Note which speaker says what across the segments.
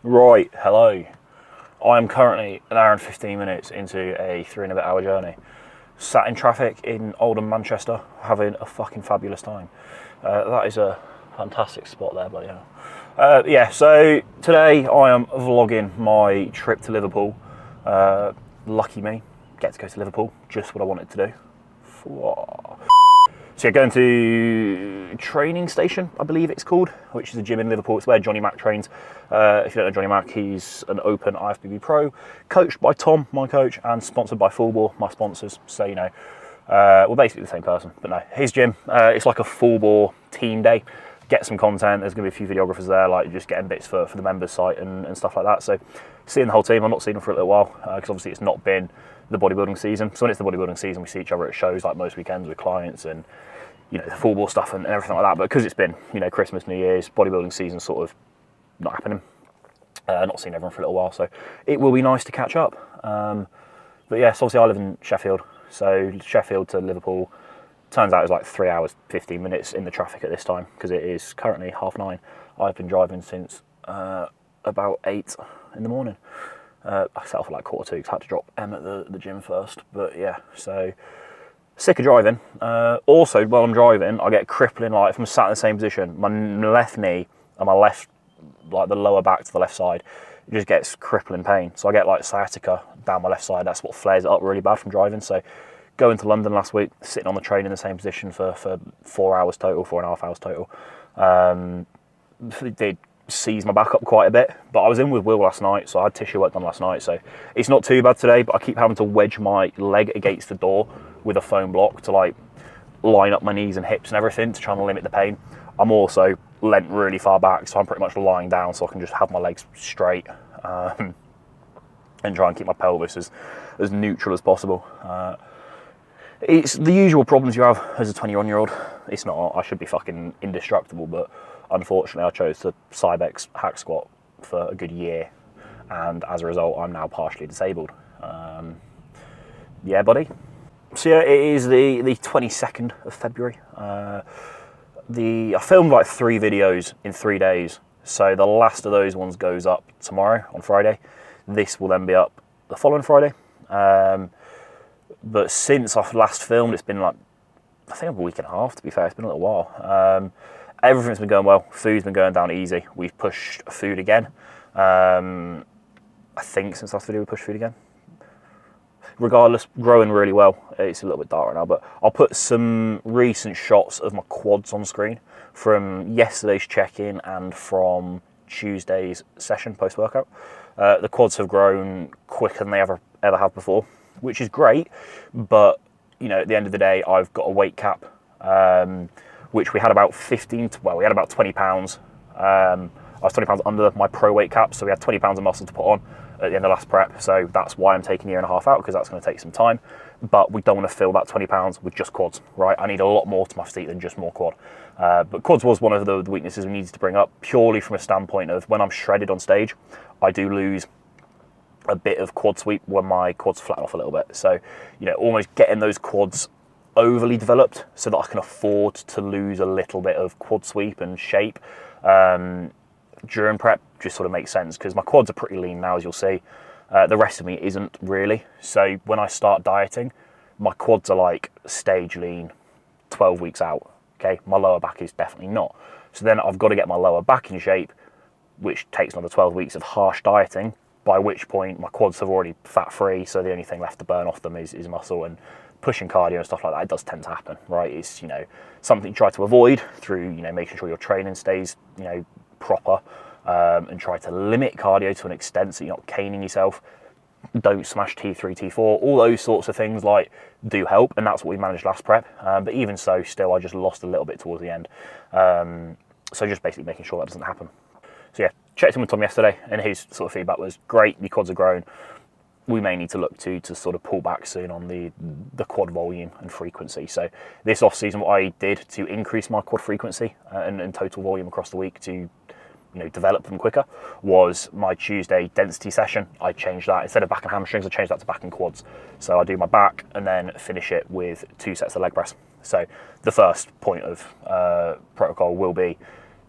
Speaker 1: Right, hello. I am currently an hour and 15 minutes into a 3 and a bit hour journey. Sat in traffic in Oldham, Manchester, having a fucking fabulous time. That is a fantastic spot there, bloody hell. So today I am vlogging my trip to Liverpool. Lucky me, get to go to Liverpool, just what I wanted to do. So yeah, going to training station, I believe it's called, which is a gym in Liverpool. It's where Johnny Mac trains. If you don't know Johnny Mac, he's an open IFBB pro, coached by Tom, my coach, and sponsored by Full Bore, my sponsors. So, you know, we're basically the same person, but no, his gym, it's like a Full Bore team day. Get some content, there's going to be a few videographers there, like just getting bits for the members site and stuff like that. So seeing the whole team, I'm not seeing them for a little while, because obviously it's not been the bodybuilding season. So when it's the bodybuilding season, we see each other at shows like most weekends with clients and, you know, the Full Bore stuff and everything like that. But because it's been, you know, Christmas, New Year's, bodybuilding season sort of not happening. Not seeing everyone for a little while, so it will be nice to catch up. But yes, obviously I live in Sheffield, so Sheffield to Liverpool turns out it's like 3 hours 15 minutes in the traffic at this time, because it is currently 9:30. I've been driving since about 8 in the morning. I set off at like 1:45 because I had to drop Em at the gym first. But yeah, so sick of driving. Also, while I'm driving, I get crippling, like if I'm sat in the same position, my left knee and my left, like the lower back to the left side, it just gets crippling pain. So I get like sciatica down my left side. That's what flares it up really bad from driving. So going to London last week, sitting on the train in the same position for 4 hours total, 4.5 hours total. It did seize my back up quite a bit, but I was in with Will last night, so I had tissue work done last night, so it's not too bad today, but I keep having to wedge my leg against the door with a foam block to like line up my knees and hips and everything to try and limit the pain. I'm also leant really far back, so I'm pretty much lying down so I can just have my legs straight and try and keep my pelvis as neutral as possible. It's the usual problems you have as a 21-year-old. It's not, I should be fucking indestructible, but unfortunately I chose to Cybex hack squat for a good year, and as a result I'm now partially disabled. Yeah, buddy. So yeah, it is the 22nd of February. I filmed like 3 videos in 3 days, so the last of those ones goes up tomorrow on Friday. This will then be up the following Friday. But since I've last filmed, it's been like, I think a week and a half, to be fair. It's been a little while. Everything's been going well. Food's been going down easy. We've pushed food again. I think since last video we pushed food again. Regardless, growing really well. It's a little bit dark right now, but I'll put some recent shots of my quads on screen from yesterday's check-in and from Tuesday's session post-workout. The quads have grown quicker than they ever have before, which is great, but you know, at the end of the day, I've got a weight cap, which we had about 20 pounds. I was 20 pounds under my pro weight cap, so we had 20 pounds of muscle to put on at the end of last prep. So that's why I'm taking a year and a half out, because that's going to take some time. But we don't want to fill that 20 pounds with just quads, right? I need a lot more to my physique than just more quad. But quads was one of the weaknesses we needed to bring up, purely from a standpoint of when I'm shredded on stage, I do lose a bit of quad sweep when my quads flatten off a little bit. So, you know, almost getting those quads overly developed so that I can afford to lose a little bit of quad sweep and shape during prep just sort of makes sense, because my quads are pretty lean now, as you'll see. The rest of me isn't really. So when I start dieting, my quads are like stage lean 12 weeks out. Okay, my lower back is definitely not. So then I've got to get my lower back in shape, which takes another 12 weeks of harsh dieting, by which point my quads have already fat-free, so the only thing left to burn off them is muscle, and pushing cardio and stuff like that, it does tend to happen, right? It's, you know, something you try to avoid through, you know, making sure your training stays, you know, proper, and try to limit cardio to an extent so you're not caning yourself. Don't smash T3, T4, all those sorts of things like do help, and that's what we managed last prep. But even so, still, I just lost a little bit towards the end. So just basically making sure that doesn't happen. So yeah, checked in with Tom yesterday, and his sort of feedback was great. Your quads are growing. We may need to look to sort of pull back soon on the quad volume and frequency. So this off season, what I did to increase my quad frequency and total volume across the week to, you know, develop them quicker, was my Tuesday density session. I changed that, instead of back and hamstrings, I changed that to back and quads. So I do my back and then finish it with 2 sets of leg press. So the first point of protocol will be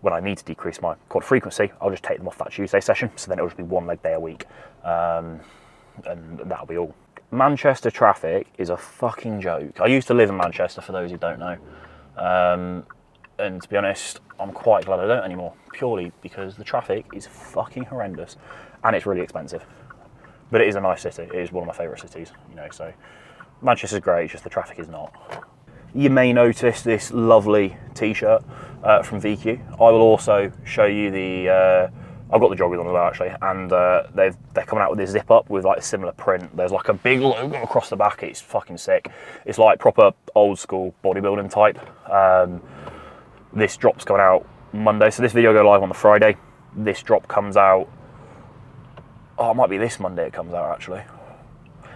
Speaker 1: when I need to decrease my quad frequency, I'll just take them off that Tuesday session. So then it'll just be 1 leg day a week. And that'll be all. Manchester traffic is a fucking joke. I used to live in Manchester, for those who don't know. And to be honest, I'm quite glad I don't anymore, purely because the traffic is fucking horrendous and it's really expensive. But it is a nice city. It is one of my favourite cities, you know, so Manchester's great, just the traffic is not. You may notice this lovely t-shirt from VQ. I will also show you the, I've got the joggers on as well actually, and they're coming out with this zip up with like a similar print. There's like a big logo across the back, it's fucking sick. It's like proper old school bodybuilding type. This drop's coming out Monday, so this video will go live on the Friday. This drop comes out, oh, it might be this Monday it comes out actually.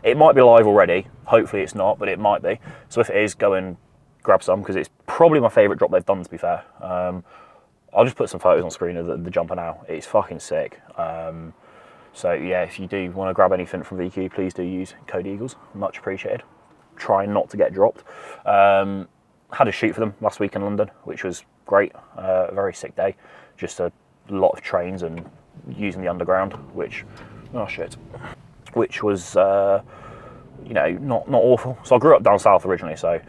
Speaker 1: It might be live already, hopefully it's not, but it might be. So if it is, go and grab some, because it's probably my favourite drop they've done, to be fair. I'll just put some photos on screen of the jumper now. It's fucking sick. So yeah, if you do want to grab anything from VQ, please do use code EAGLES, much appreciated. Try not to get dropped. Had a shoot for them last week in London, which was great. A very sick day. Just a lot of trains and using the underground, which, oh shit, which was, you know, not awful. So I grew up down south originally, so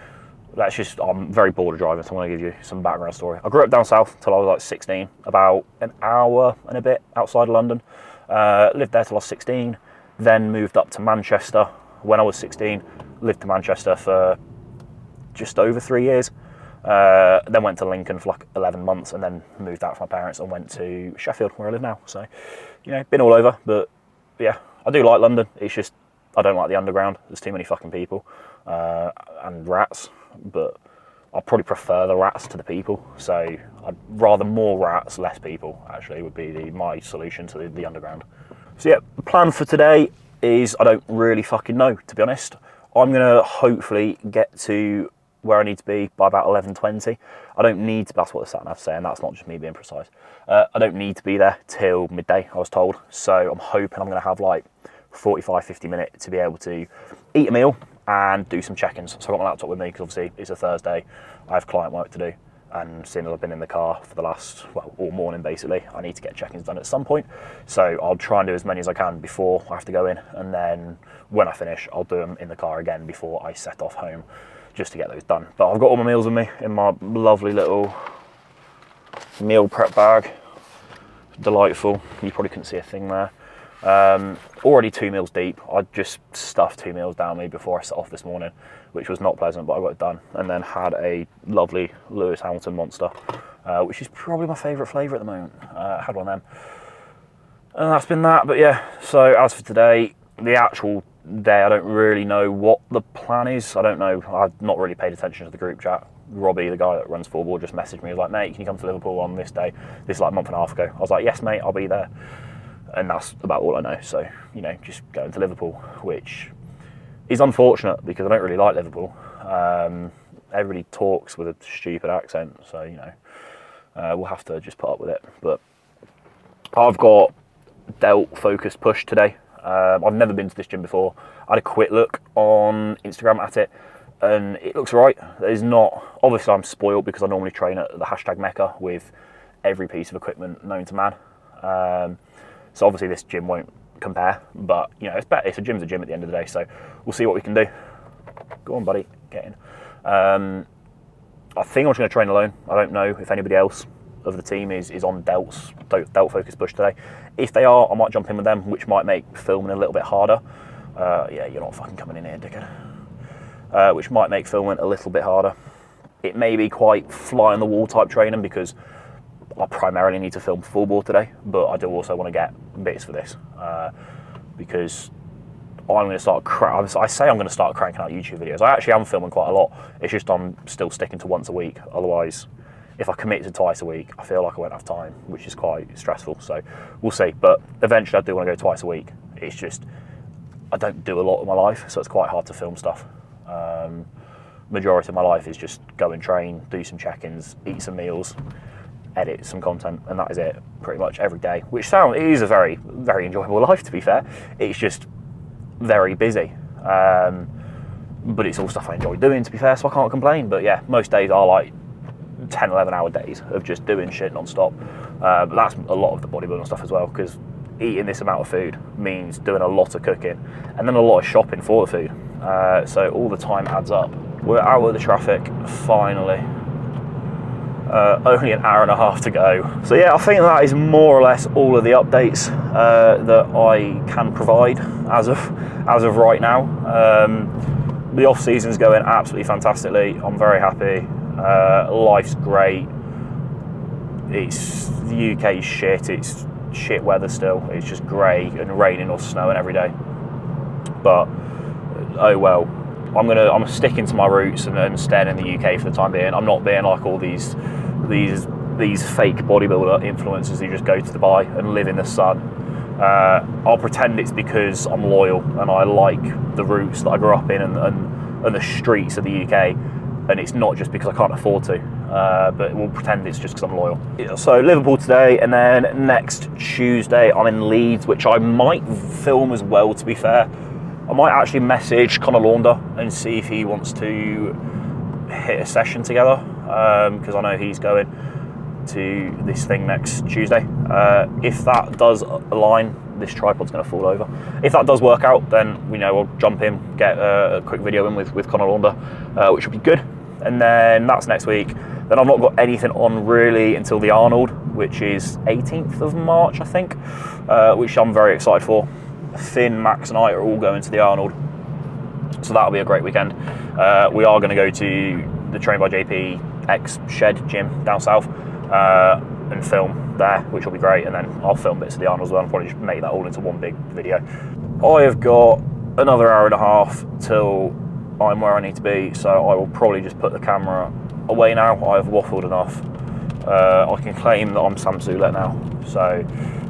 Speaker 1: that's just, I'm very bored of driving, so I'm going to give you some background story. I grew up down south till I was like 16, about an hour and a bit outside of London. Lived there till I was 16, then moved up to Manchester when I was 16, lived in Manchester for just over 3 years. Then went to Lincoln for like 11 months and then moved out with my parents and went to Sheffield, where I live now. So, you know, been all over, but yeah, I do like London. It's just, I don't like the underground. There's too many fucking people and rats, but I probably prefer the rats to the people. So I'd rather more rats, less people, actually, would be my solution to the underground. So yeah, the plan for today is, I don't really fucking know, to be honest. I'm going to hopefully get to where I need to be by about 11:20. I don't need to, that's what the sat-nav's saying, that's not just me being precise. I don't need to be there till midday, I was told. So I'm hoping I'm going to have like 45-50 minutes to be able to eat a meal and do some check-ins. So I've got my laptop with me because obviously it's a Thursday, I have client work to do, and seeing as I've been in the car for the last, well, all morning basically, I need to get check-ins done at some point. So I'll try and do as many as I can before I have to go in, and then when I finish, I'll do them in the car again before I set off home, just to get those done. But I've got all my meals with me in my lovely little meal prep bag. Delightful. You probably couldn't see a thing there. Already 2 meals deep. I just stuffed 2 meals down me before I set off this morning, which was not pleasant, but I got it done. And then had a lovely Lewis Hamilton Monster, which is probably my favourite flavour at the moment. Had one of them. And that's been that. But yeah, so as for today, the actual day, I don't really know what the plan is. I don't know. I've not really paid attention to the group chat. Robbie, the guy that runs Fullboard, just messaged me. He was like, mate, can you come to Liverpool on this day? This is like a month and a half ago. I was like, yes, mate, I'll be there. And that's about all I know. So, you know, just going to Liverpool, which is unfortunate because I don't really like Liverpool. Everybody talks with a stupid accent, so, you know, we'll have to just put up with it. But I've got delt focused push today. I've never been to this gym before. I had a quick look on Instagram at it, and it looks right. There's not, obviously I'm spoiled because I normally train at the hashtag Mecca with every piece of equipment known to man. So obviously this gym won't compare, but you know, it's better. It's a gym's a gym at the end of the day, so we'll see what we can do. Go on, buddy, get in. I think I'm just going to train alone. I don't know if anybody else of the team is on delt focus push today. If they are, I might jump in with them, which might make filming a little bit harder. Yeah, you're not fucking coming in here, dickhead. Which might make filming a little bit harder. It may be quite fly on the wall type training because I primarily need to film full board today, but I do also want to get bits for this because I'm going to start. I say I'm going to start cranking out YouTube videos. I actually am filming quite a lot. It's just I'm still sticking to once a week. Otherwise, if I commit to twice a week, I feel like I won't have time, which is quite stressful. So we'll see. But eventually, I do want to go twice a week. It's just I don't do a lot of my life, so it's quite hard to film stuff. Majority of my life is just go and train, do some check-ins, eat some meals, edit some content, and that is it pretty much every day, which it is a very, very enjoyable life, to be fair. It's just very busy, but it's all stuff I enjoy doing, to be fair, so I can't complain. But yeah, most days are like 10, 11-hour days of just doing shit non-stop. But that's a lot of the bodybuilding stuff as well, because eating this amount of food means doing a lot of cooking and then a lot of shopping for the food. So all the time adds up. We're out of the traffic, finally. Only an hour and a half to go. So yeah, I think that is more or less all of the updates that I can provide as of right now. The off season's going absolutely fantastically. I'm very happy. Life's great. The UK's shit. It's shit weather still. It's just grey and raining or snowing every day. But oh well. I'm sticking to my roots and staying in the UK for the time being. I'm not being like all these fake bodybuilder influencers who just go to Dubai and live in the sun. I'll pretend it's because I'm loyal and I like the roots that I grew up in and the streets of the UK, and it's not just because I can't afford to, but we'll pretend it's just because I'm loyal. So Liverpool today, and then next Tuesday I'm in Leeds, which I might film as well, to be fair. I might actually message Conor Launder and see if he wants to hit a session together, because I know he's going to this thing next Tuesday. If that does align, this tripod's going to fall over. If that does work out, then we'll jump in, get a quick video in with Conor Launder, which will be good. And then that's next week. Then I've not got anything on really until the Arnold, which is 18th of March, I think, which I'm very excited for. Finn, Max and I are all going to the Arnold, so that'll be a great weekend. We are going to go to the Train by JP X Shed gym down south and film there, which will be great, and then I'll film bits of the Arnold as well and probably just make that all into one big video. I have got another hour and a half till I'm where I need to be, so I will probably just put the camera away now. I've waffled enough. I can claim that I'm Sam Zulet now, so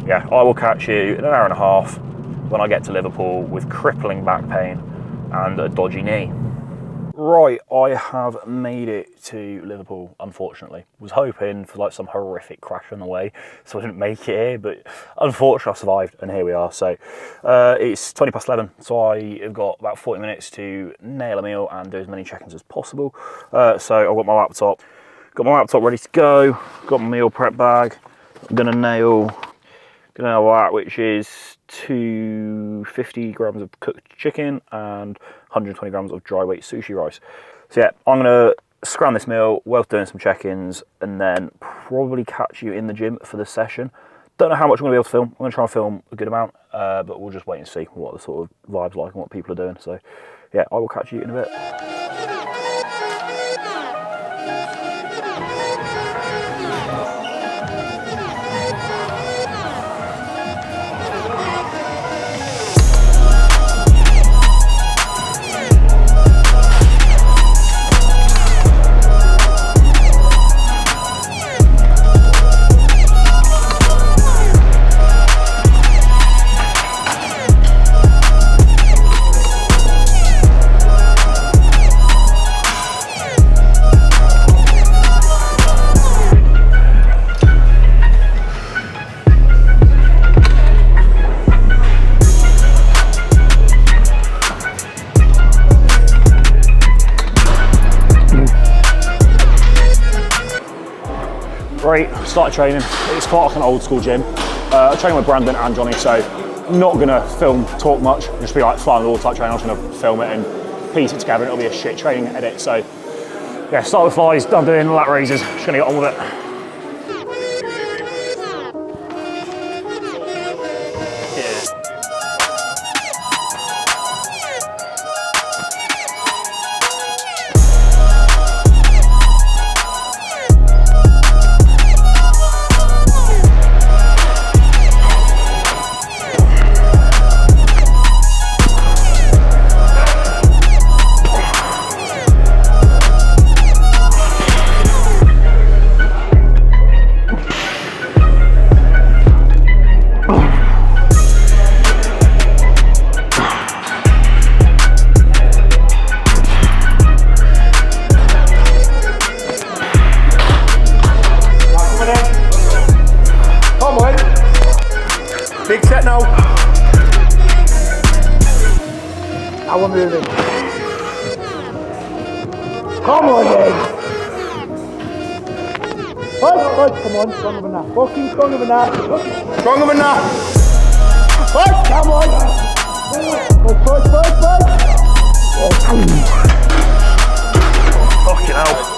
Speaker 1: yeah, I will catch you in an hour and a half when I get to Liverpool with crippling back pain and a dodgy knee. Right, I have made it to Liverpool, unfortunately. Was hoping for like some horrific crash on the way, so I didn't make it here, but unfortunately I survived, and here we are. So it's 20 past 11, so I have got about 40 minutes to nail a meal and do as many check-ins as possible. So I've got my laptop ready to go, got my meal prep bag. I'm gonna nail that, which is 250 grams of cooked chicken and 120 grams of dry weight sushi rice. So yeah, I'm gonna scram this meal whilst doing some check-ins, and then probably catch you in the gym for the session. Don't know how much I'm gonna be able to film. I'm gonna try and film a good amount, but we'll just wait and see what the sort of vibe's like and what people are doing. So yeah, I will catch you in a bit. Great, started training. It's quite like an old school gym. I train with Brandon and Johnny, so I'm not gonna talk much, just be like flying the wall type training. I'm just gonna film it and piece it together, and it'll be a shit training edit. So yeah, start with flies, done doing lat raises, just gonna get on with it.
Speaker 2: Big set now. Now we're moving. Come on then. Push, come on, stronger than that. Fucking stronger than that. Stronger than that. Push, come on. Push.
Speaker 1: Fucking hell.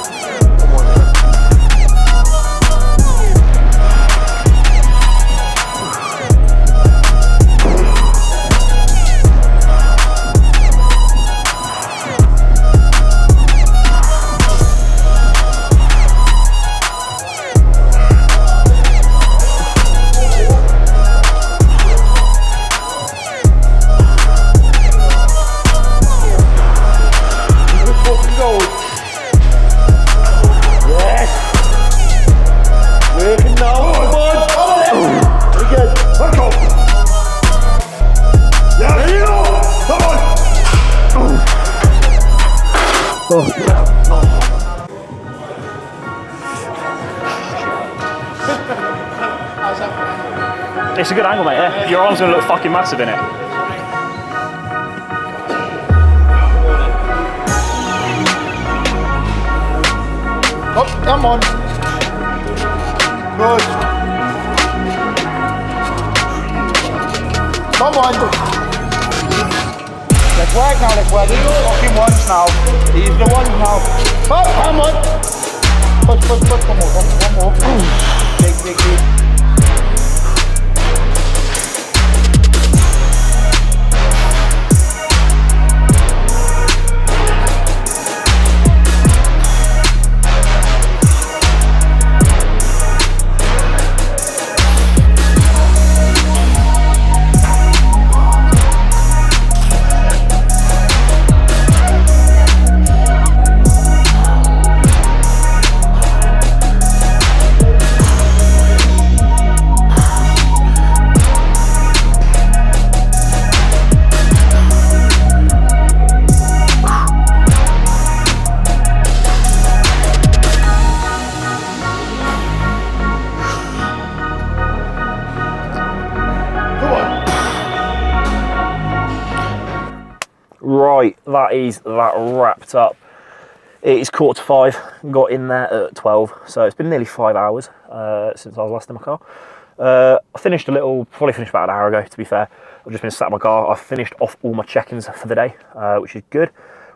Speaker 1: It's a good angle, mate, yeah? Your arm's going to look fucking massive in it.
Speaker 2: Oh, come on. Good. Come on. Let's work now, let's work. These are the fucking ones now. These are the ones now. Oh, come on. Push, come on, one more. Big.
Speaker 1: Right, that wrapped up. It is 4:45, got in there at 12, so it's been nearly 5 hours since I was last in my car. I finished probably finished about an hour ago, to be fair. I've just been sat in my car. I've finished off all my check-ins for the day, which is good.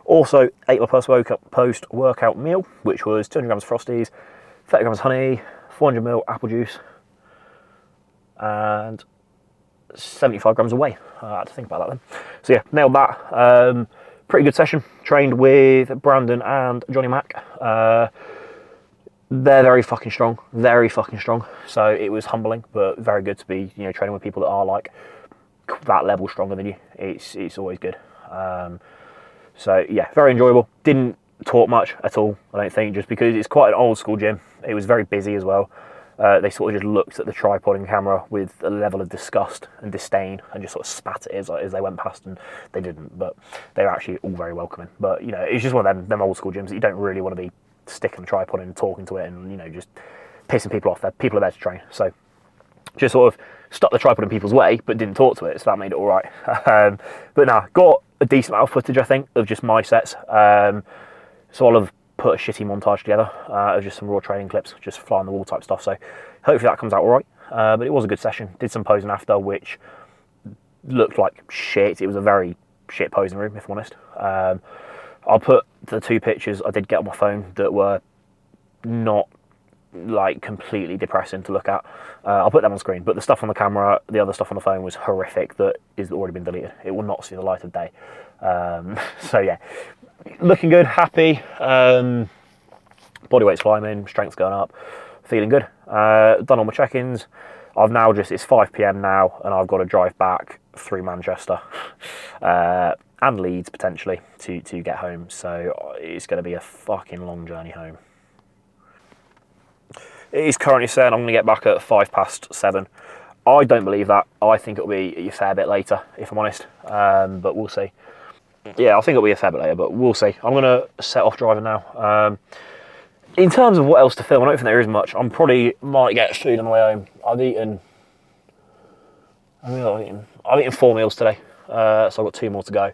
Speaker 1: Also, ate my post-workout meal, which was 200 grams of Frosties, 30 grams of honey, 400 ml apple juice, and 75 grams of whey. I had to think about that then. So yeah, nailed that. Pretty good session. Trained with Brandon and Johnny Mac. They're very fucking strong. So it was humbling, but very good to be, training with people that are like that level stronger than you. It's always good. So yeah, very enjoyable. Didn't talk much at all, I don't think, just because it's quite an old school gym. It was very busy as well. They sort of just looked at the tripod and camera with a level of disgust and disdain and just sort of spat at it as they went past, and they didn't, but they were actually all very welcoming. But, it's just one of them old school gyms that you don't really want to be sticking the tripod in and talking to it and, just pissing people off. People are there to train. So just sort of stuck the tripod in people's way, but didn't talk to it, so that made it all right. But no, got a decent amount of footage, I think, of just my sets. So I'll have put a shitty montage together of just some raw training clips, just fly on the wall type stuff. So hopefully that comes out all right. But it was a good session. Did some posing after, which looked like shit. It was a very shit posing room, if I'm honest. I'll put the 2 pictures I did get on my phone that were not like completely depressing to look at. I'll put them on screen, but the stuff on the camera, the other stuff on the phone was horrific that is already been deleted. It will not see the light of day. So yeah, looking good, happy. Body weight's climbing, strength's going up, feeling good. Done all my check-ins. It's 5 PM now, and I've got to drive back through Manchester and Leeds potentially to get home. So it's going to be a fucking long journey home. It is currently saying I'm going to get back at 7:05. I don't believe that. I think it'll be a fair bit later, if I'm honest. But we'll see. Yeah, I think it'll be a fair bit later, but we'll see. I'm going to set off driving now. In terms of what else to film, I don't think there is much. I might get food on the way home. I've eaten 4 meals today, so I've got 2 more to go.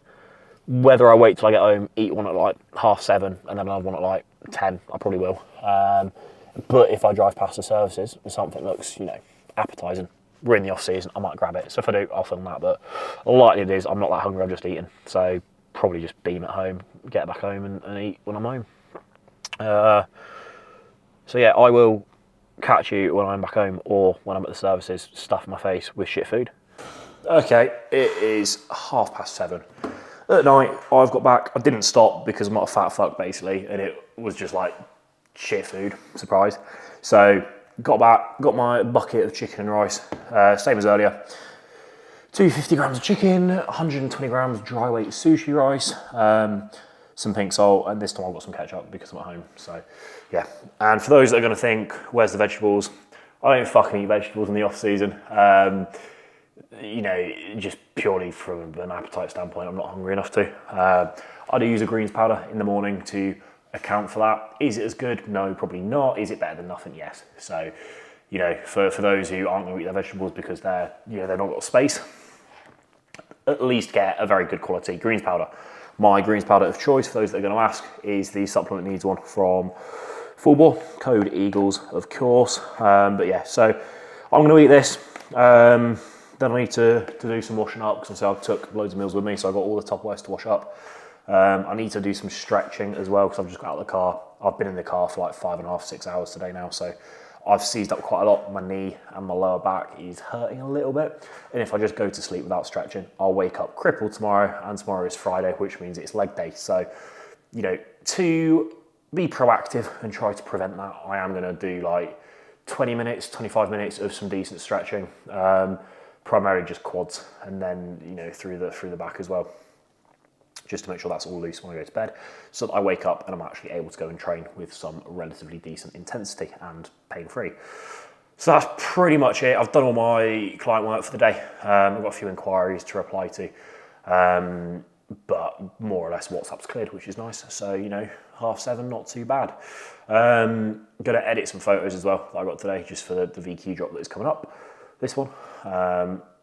Speaker 1: Whether I wait till I get home, eat one at like 7:30, and then another one at like 10, I probably will. But if I drive past the services and something looks, you know, appetising, we're in the off season, I might grab it. So if I do, I'll film that. But likely it is, I'm not that hungry, I'm just eating. So probably just beam at home, get back home and eat when I'm home. So yeah, I will catch you when I'm back home or when I'm at the services, stuffing my face with shit food. Okay, it is 7:30. At night, I've got back. I didn't stop because I'm not a fat fuck, basically, and it was just like shit food, surprise. So got back, got my bucket of chicken and rice, same as earlier. 250 grams of chicken, 120 grams dry weight sushi rice, some pink salt, and this time I've got some ketchup because I'm at home. So yeah, and for those that are going to think, where's the vegetables? I don't fucking eat vegetables in the off season. You know, just purely from an appetite standpoint, I'm not hungry enough to. I do use a greens powder in the morning to account for that. Is it as good? No, probably not. Is it better than nothing? Yes. So, you know, for those who aren't going to eat their vegetables because they're not got space, at least get a very good quality greens powder. My greens powder of choice, for those that are going to ask, is the Supplement Needs one from Full Bore, code Eagles, of course. But yeah, so I'm going to eat this. Then I need to do some washing up because I took loads of meals with me, so I got all the Tupperwares to wash up. I need to do some stretching as well because I've just got out of the car. I've been in the car for like 5.5, 6 hours today now, so I've seized up quite a lot. My knee and my lower back is hurting a little bit, and if I just go to sleep without stretching, I'll wake up crippled tomorrow, and tomorrow is Friday, which means it's leg day. So, you know, to be proactive and try to prevent that, I am going to do like 20 minutes, 25 minutes of some decent stretching. Primarily just quads, and then, you know, through the back as well, just to make sure that's all loose when I go to bed, so that I wake up and I'm actually able to go and train with some relatively decent intensity and pain-free. So that's pretty much it. I've done all my client work for the day. I've got a few inquiries to reply to, but more or less WhatsApp's cleared, which is nice. So, you know, 7:30, not too bad. Gonna edit some photos as well that I got today, just for the VQ drop that is coming up. This one,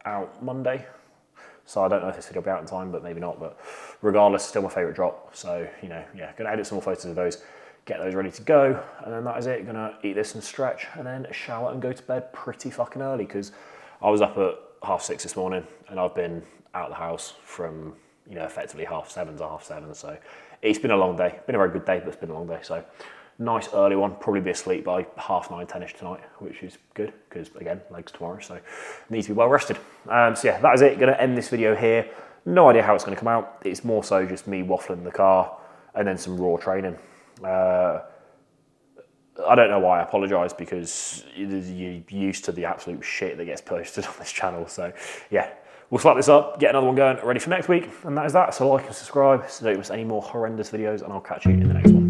Speaker 1: out Monday. So I don't know if this video will be out in time, but maybe not. But regardless, still my favourite drop. So, you know, yeah, gonna edit some more photos of those, get those ready to go, and then that is it. Gonna eat this and stretch, and then shower and go to bed pretty fucking early because I was up at 6:30 this morning, and I've been out of the house from, you know, effectively 7:30 to 7:30. So it's been a long day. Been a very good day, but it's been a long day. So nice early one, probably be asleep by 9:30, 10ish tonight, which is good because, again, legs tomorrow, so need to be well rested. So yeah, that is it. Going to end this video here. No idea how it's going to come out. It's more so just me waffling in the car and then some raw training. I don't know why. I apologise because you're used to the absolute shit that gets posted on this channel. So yeah, we'll slap this up, get another one going, ready for next week, and that is that. So like and subscribe so don't miss any more horrendous videos, and I'll catch you in the next one.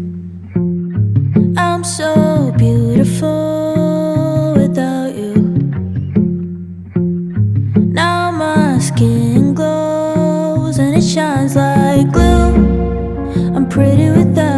Speaker 3: I'm so beautiful without you. Now my skin glows and it shines like glue. I'm pretty without you.